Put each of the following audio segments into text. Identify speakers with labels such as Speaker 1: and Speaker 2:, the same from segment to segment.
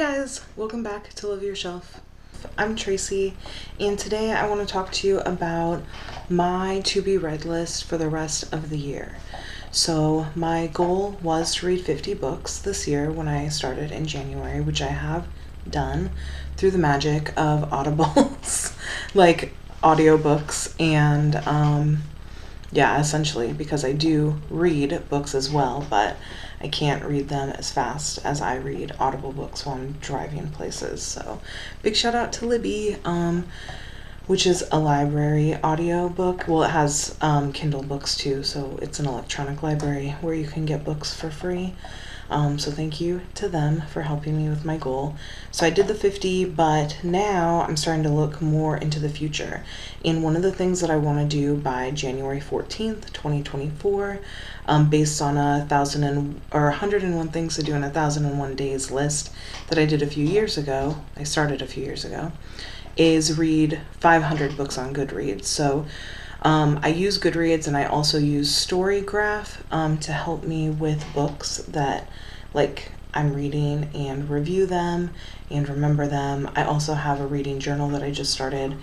Speaker 1: guys, welcome back to Love Your Shelf. I'm Tracy, and today I want to talk to you about my to-be-read list for the rest of the year. So my goal was to read 50 books this year when I started in January, which I have done through the magic of audibles, like audiobooks, and yeah, essentially, because I do read books as well, but I can't read them as fast as I read Audible books while I'm driving places. So big shout out to Libby, which is a library audio book. Well, it has Kindle books too, so it's an electronic library where you can get books for free. So thank you to them for helping me with my goal. So I did the 50, but now I'm starting to look more into the future. And one of the things that I want to do by January 14th, 2024, based on 101 things to do in 1,001 days list that I did a few years ago, I started a few years ago, is read 500 books on Goodreads. So I use Goodreads, and I also use Storygraph to help me with books that I'm reading and review them and remember them. I also have a reading journal that I just started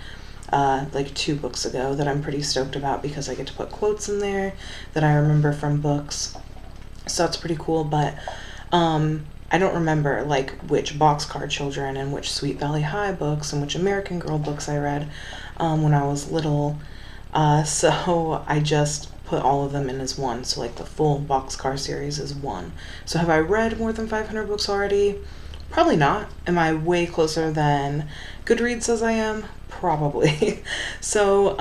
Speaker 1: 2 books ago that I'm pretty stoked about because I get to put quotes in there that I remember from books. So that's pretty cool, but I don't remember which Boxcar Children and which Sweet Valley High books and which American Girl books I read when I was little. So I just put all of them in as one. So the full Boxcar series is one. So have I read more than 500 books already? Probably not. Am I way closer than Goodreads says I am? Probably. So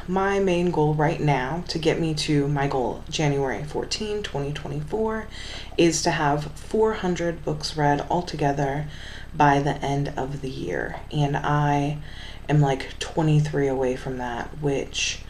Speaker 1: my main goal right now to get me to my goal January 14, 2024 is to have 400 books read altogether by the end of the year. And I am 23 away from that, which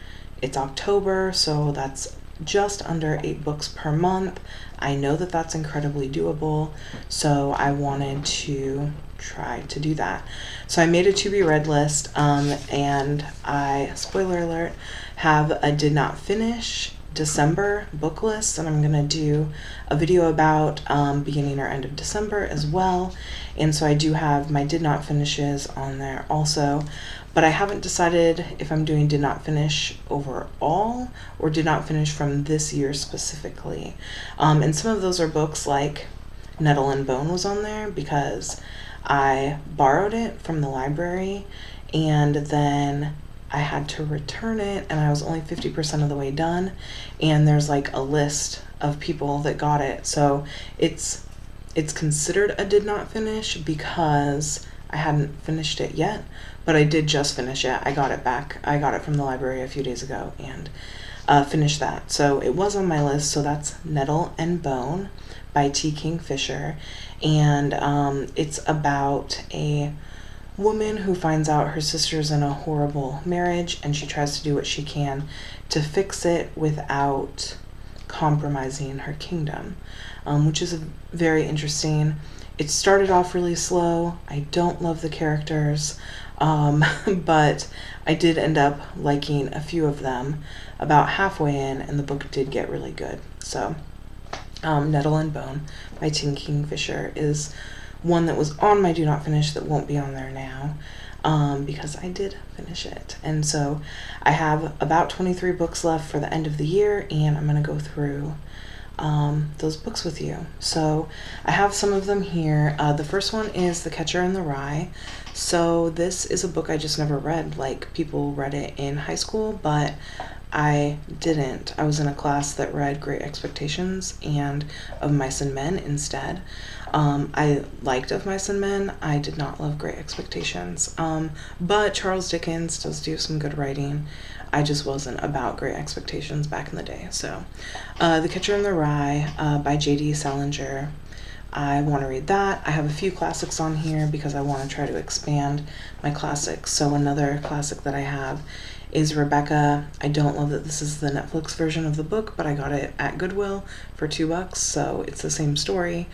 Speaker 1: it's October, so that's just under 8 books per month. I know that that's incredibly doable, so I wanted to try to do that. So I made a to-be-read list, and I, spoiler alert, have a did not finish December book list, and I'm gonna do a video about beginning or end of December as well. And so I do have my did not finishes on there also, but I haven't decided if I'm doing did not finish overall or did not finish from this year specifically. And some of those are books like Nettle and Bone was on there because I borrowed it from the library and then I had to return it, and I was only 50% of the way done, and there's a list of people that got it, so it's considered a did not finish because I hadn't finished it yet, but I did just finish it. I got it back. I got it from the library a few days ago and finished that. So it was on my list. So that's Nettle and Bone by T. Kingfisher, and it's about a woman who finds out her sister's in a horrible marriage, and she tries to do what she can to fix it without compromising her kingdom, which is very interesting. It started off really slow. I don't love the characters, but I did end up liking a few of them about halfway in, and the book did get really good. So Nettle and Bone by T. Kingfisher is one that was on my do not finish that won't be on there now because I did finish it. And so I have about 23 books left for the end of the year, and I'm going to go through those books with you. So I have some of them here. The first one is The Kitchen the Rye. So this is a book I just never read. People read it in high school, but I didn't. I was in a class that read Great Expectations and Of Mice and Men instead. I liked Of Mice and Men. I did not love Great Expectations. But Charles Dickens does do some good writing. I just wasn't about Great Expectations back in the day. So The Kitchen the Rye by Jd Salinger. I want to read that. I have a few classics on here because I want to try to expand my classics. So another classic that I have is Rebecca. I don't love that this is the Netflix version of the book, but I got it at Goodwill for $2, so it's the same story.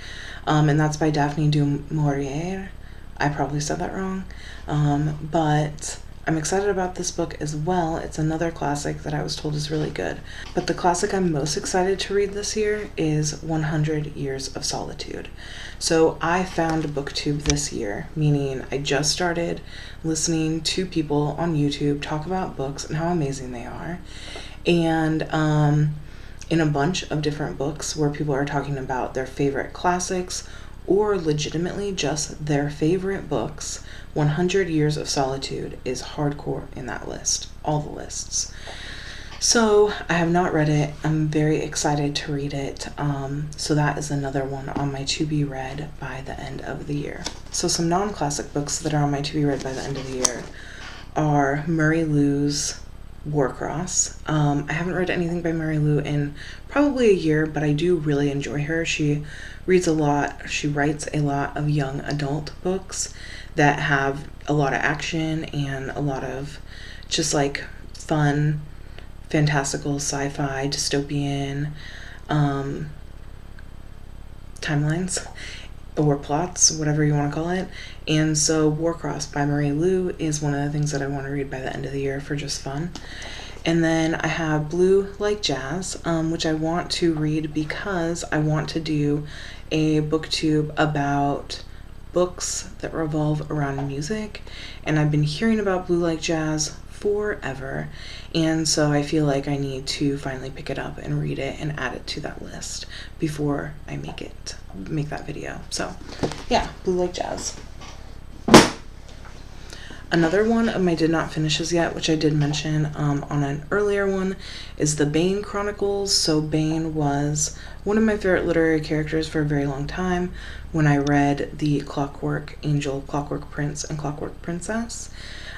Speaker 1: And that's by Daphne du Maurier. I probably said that wrong. But I'm excited about this book as well. It's another classic that I was told is really good. But the classic I'm most excited to read this year is 100 Years of Solitude. So I found BookTube this year, meaning I just started listening to people on YouTube talk about books and how amazing they are. And in a bunch of different books where people are talking about their favorite classics or legitimately just their favorite books, 100 Years of Solitude is hardcore in that list, all the lists. So I have not read it. I'm very excited to read it. So that is another one on my to be read by the end of the year. So some non-classic books that are on my to be read by the end of the year are Murray Lou's Warcross. I haven't read anything by Murray Lou in probably a year, but I do really enjoy her. She reads a lot. She writes a lot of young adult books that have a lot of action and a lot of just like fun, fantastical, sci-fi, dystopian timelines or plots, whatever you want to call it. And so Warcross by Murray Lou is one of the things that I want to read by the end of the year for just fun. And then I have Blue Like Jazz, which I want to read because I want to do a booktube about books that revolve around music. And I've been hearing about Blue Like Jazz forever, and so I feel like I need to finally pick it up and read it and add it to that list before I make that video. So yeah, Blue Like Jazz. Another one of my did not finishes yet, which I did mention on an earlier one, is the Bane Chronicles. So Bane was one of my favorite literary characters for a very long time when I read the Clockwork Angel, Clockwork Prince, and Clockwork Princess.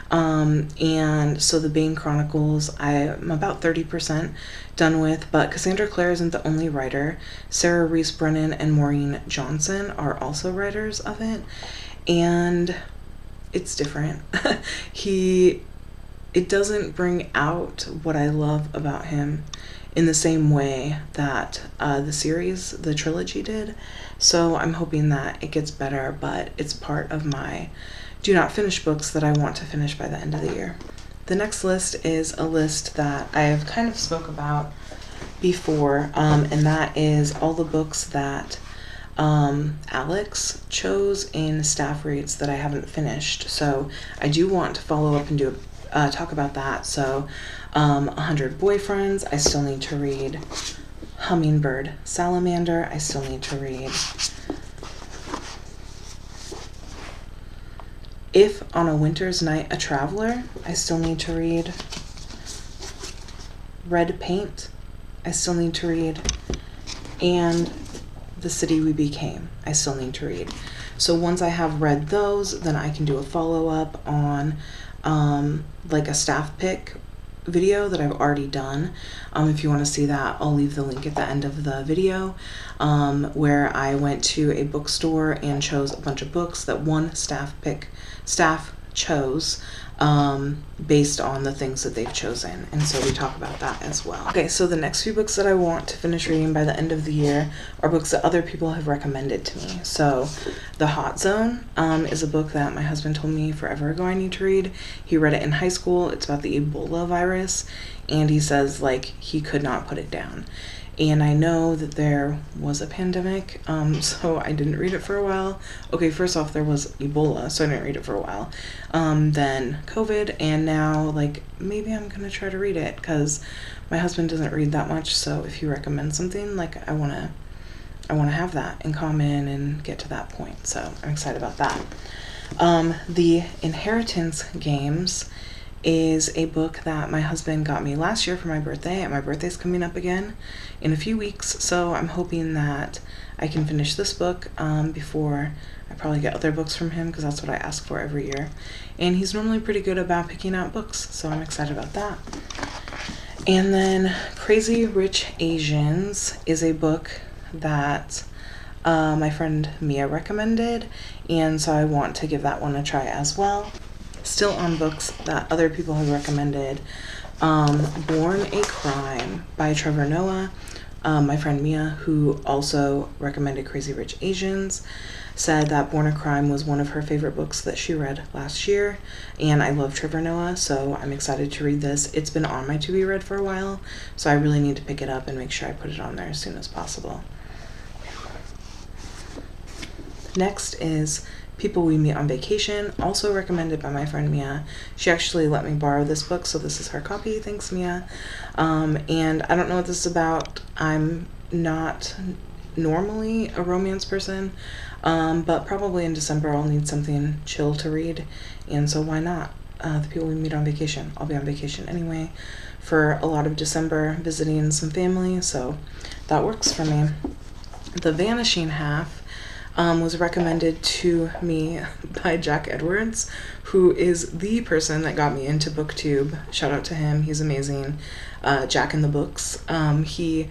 Speaker 1: And so the Bane Chronicles, I'm about 30% done with, but Cassandra Clare isn't the only writer. Sarah Reese Brennan and Maureen Johnson are also writers of it, and it's different. It doesn't bring out what I love about him in the same way that the trilogy did. So I'm hoping that it gets better, but it's part of my do not finish books that I want to finish by the end of the year. The next list is a list that I have kind of spoke about before, and that is all the books that Alex chose in staff reads that I haven't finished. So I do want to follow up and talk about that. So 100 Boyfriends, I still need to read. Hummingbird Salamander, I still need to read. If on a Winter's Night a Traveler, I still need to read. Red Paint, I still need to read. And The City We Became, I still need to read. So once I have read those, then I can do a follow-up on like a staff pick video that I've already done. If you want to see that, I'll leave the link at the end of the video, where I went to a bookstore and chose a bunch of books that one staff chose based on the things that they've chosen, and so we talk about that as well. Okay, so the next few books that I want to finish reading by the end of the year are books that other people have recommended to me. So The Hot Zone is a book that my husband told me forever ago I need to read. He read it in high school. It's about the Ebola virus, and he says like he could not put it down. And I know that there was a pandemic, so I didn't read it for a while. Okay, first off, there was Ebola, so I didn't read it for a while. Then COVID, and now, like, maybe I'm gonna try to read it, because my husband doesn't read that much, so if you recommend something, like, I wanna have that in common and get to that point, so I'm excited about that. The Inheritance Games is a book that my husband got me last year for my birthday, and my birthday's coming up again in a few weeks, so I'm hoping that I can finish this book before I probably get other books from him, because that's what I ask for every year, and he's normally pretty good about picking out books, so I'm excited about that. And then Crazy Rich Asians is a book that my friend Mia recommended, and so I want to give that one a try as well. Still on books that other people have recommended, Born a Crime by Trevor Noah, My friend Mia, who also recommended Crazy Rich Asians, said that Born a Crime was one of her favorite books that she read last year, and I love Trevor Noah, so I'm excited to read this. It's been on my to be read for a while, so I really need to pick it up and make sure I put it on there as soon as possible. Next is People We Meet on Vacation, also recommended by my friend Mia. She actually let me borrow this book, so this is her copy. Thanks, Mia. And I don't know what this is about. I'm not normally a romance person, but probably in December I'll need something chill to read, and so why not? The People We Meet on Vacation. I'll be on vacation anyway for a lot of December, visiting some family, so that works for me. The Vanishing Half was recommended to me by Jack Edwards, who is the person that got me into BookTube. Shout out to him, he's amazing. Jack in the Books. He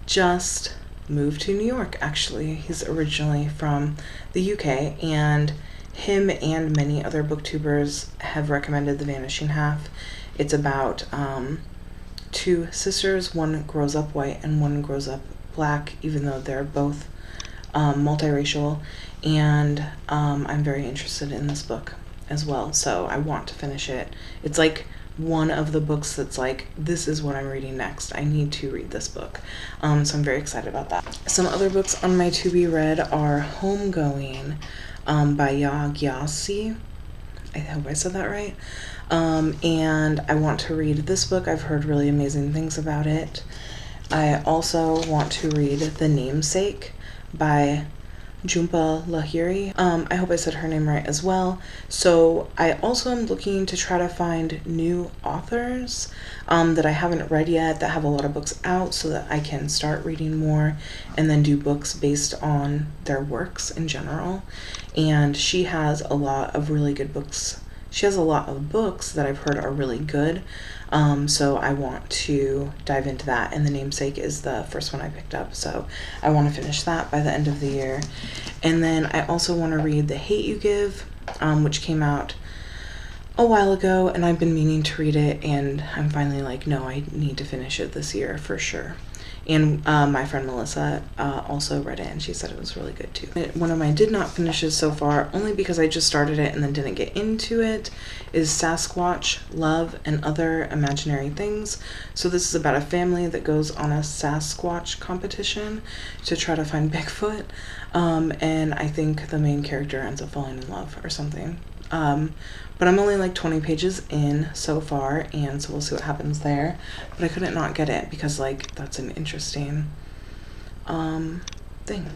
Speaker 1: just moved to New York, actually. He's originally from the UK, and him and many other booktubers have recommended The Vanishing Half. It's about two sisters. One grows up white and one grows up black, even though they're both multiracial, and I'm very interested in this book as well, so I want to finish it. It's like one of the books that's like, this is what I'm reading next. I need to read this book. So I'm very excited about that. Some other books on my to be read are Homegoing by Gyasi. I hope I said that right. And I want to read this book. I've heard really amazing things about it. I also want to read The Namesake by Jhumpa Lahiri. I hope I said her name right as well. So I also am looking to try to find new authors that I haven't read yet, that have a lot of books out, so that I can start reading more and then do books based on their works in general. And she has a lot of really good books. She has a lot of books that I've heard are really good. So I want to dive into that, and The Namesake is the first one I picked up, so I want to finish that by the end of the year. And then I also want to read The Hate You Give, which came out a while ago, and I've been meaning to read it, and I'm finally like, no, I need to finish it this year for sure. And my friend Melissa also read it, and she said it was really good too. One of my did not finishes so far, only because I just started it and then didn't get into it, is Sasquatch, Love, and Other Imaginary Things. So this is about a family that goes on a Sasquatch competition to try to find Bigfoot. And I think the main character ends up falling in love or something. But I'm only like 20 pages in so far, and so we'll see what happens there. But I couldn't not get it because, like, that's an interesting thing.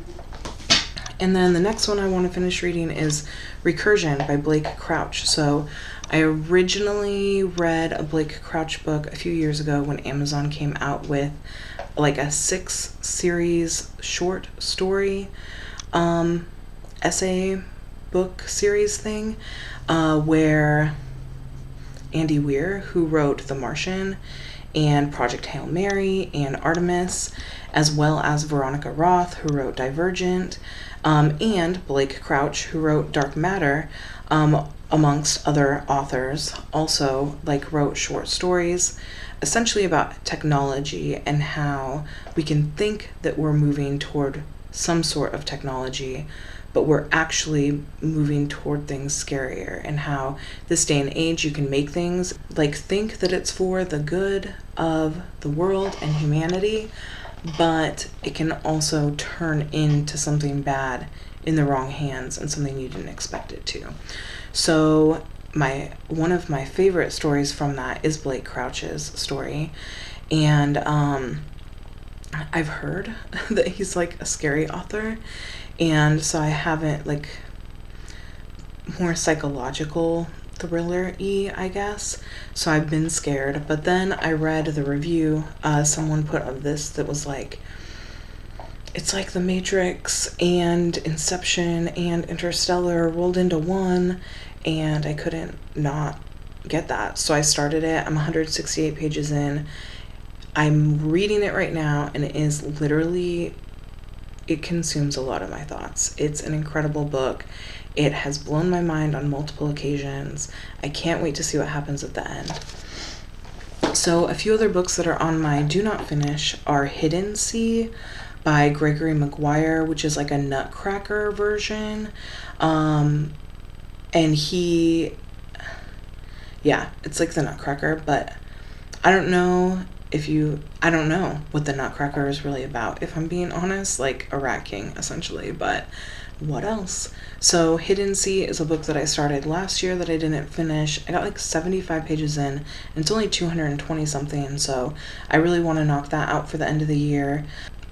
Speaker 1: And then the next one I want to finish reading is Recursion by Blake Crouch. So I originally read a Blake Crouch book a few years ago when Amazon came out with like a 6-series short story essay book series thing, where Andy Weir, who wrote The Martian and Project Hail Mary and Artemis, as well as Veronica Roth, who wrote Divergent, and Blake Crouch, who wrote Dark Matter, amongst other authors, also like wrote short stories essentially about technology and how we can think that we're moving toward some sort of technology, but we're actually moving toward things scarier, and how this day and age you can make things like think that it's for the good of the world and humanity, but it can also turn into something bad in the wrong hands and something you didn't expect it to. So one of my favorite stories from that is Blake Crouch's story, and I've heard that he's like a scary author, and so I haven't, like, more psychological thriller-y, I guess, so I've been scared. But then I read the review someone put of this that was like, it's like The Matrix and Inception and Interstellar rolled into one, and I couldn't not get that. So I started it. I'm 168 pages in. I'm reading it right now, and it is literally, it consumes a lot of my thoughts. It's an incredible book. It has blown my mind on multiple occasions. I can't wait to see what happens at the end. So a few other books that are on my do not finish are Hiddensee by Gregory Maguire, which is like a Nutcracker version. And it's like the Nutcracker, but I don't know what the Nutcracker is really about, if I'm being honest, like a Rat King essentially, but what else? So Hiddensee is a book that I started last year that I didn't finish. I got like 75 pages in, and it's only 220 something, so I really want to knock that out for the end of the year.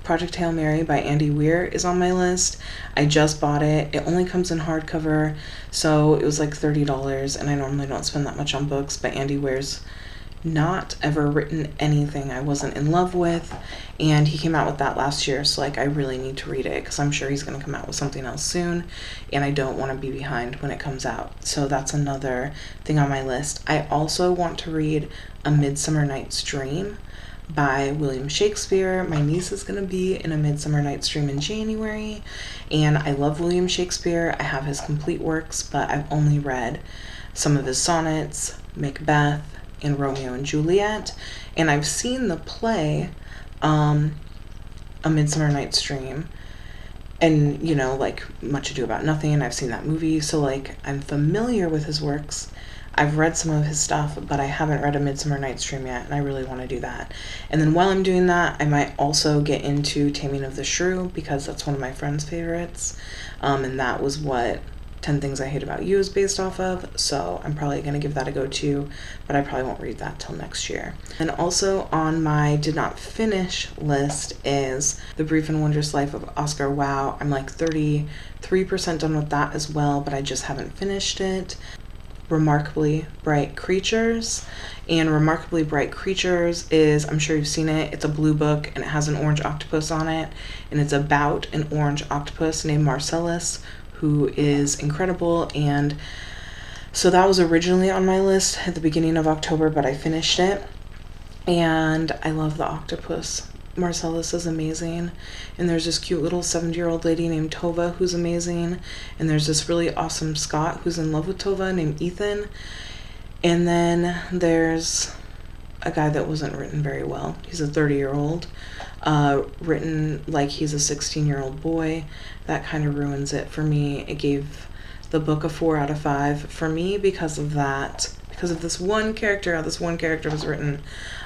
Speaker 1: Project Hail Mary by Andy Weir is on my list. I just bought it. It only comes in hardcover, so it was like $30, and I normally don't spend that much on books, but Andy Weir's not ever written anything I wasn't in love with, and he came out with that last year, so like I really need to read it because I'm sure he's going to come out with something else soon, and I don't want to be behind when it comes out. So that's another thing on my list. I also want to read A Midsummer Night's Dream by William Shakespeare. My niece is going to be in A Midsummer Night's Dream in January, and I love William Shakespeare. I have his complete works, but I've only read some of his sonnets, Macbeth, and Romeo and Juliet, and I've seen the play A Midsummer Night's Dream, and like Much Ado About Nothing, and I've seen that movie, so like I'm familiar with his works. I've read some of his stuff, but I haven't read A Midsummer Night's Dream yet, and I really want to do that. And then while I'm doing that, I might also get into Taming of the Shrew, because that's one of my friend's favorites, and that was what 10 Things I Hate About You is based off of, so I'm probably going to give that a go too, but I probably won't read that till next year. And also on my did not finish list is The Brief and Wondrous Life of Oscar Wilde. I'm like 33% done with that as well, but I just haven't finished it. Remarkably Bright Creatures, and Remarkably Bright Creatures is, I'm sure you've seen it, it's a blue book and it has an orange octopus on it, and it's about an orange octopus named Marcellus, who is incredible. And so that was originally on my list at the beginning of October, but I finished it, and I love the octopus. Marcellus is amazing, and there's this cute little 70-year-old lady named Tova who's amazing, and there's this really awesome Scot who's in love with Tova named Ethan, and then there's a guy that wasn't written very well. He's a 30-year-old, written like he's a 16-year-old boy. That kind of ruins it for me. It gave the book a 4 out of 5 for me because of that, because of this one character, how this one character was written.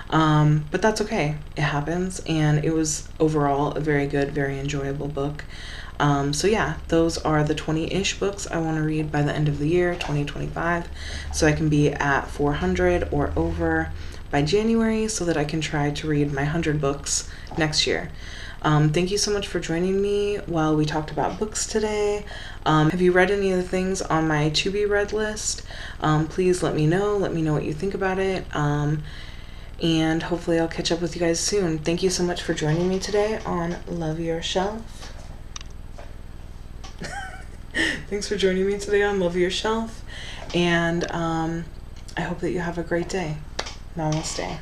Speaker 1: But that's okay. It happens, and it was overall a very good, very enjoyable book. So yeah, those are the 20-ish books I want to read by the end of the year, 2025, so I can be at 400 or over by January, so that I can try to read my 100 books next year. Thank you so much for joining me while we talked about books today. Have you read any of the things on my to be read list? Please let me know what you think about it. And hopefully I'll catch up with you guys soon. Thank you so much for joining me today on Love Your Shelf. Thanks for joining me today on Love Your Shelf, and I hope that you have a great day. Namaste.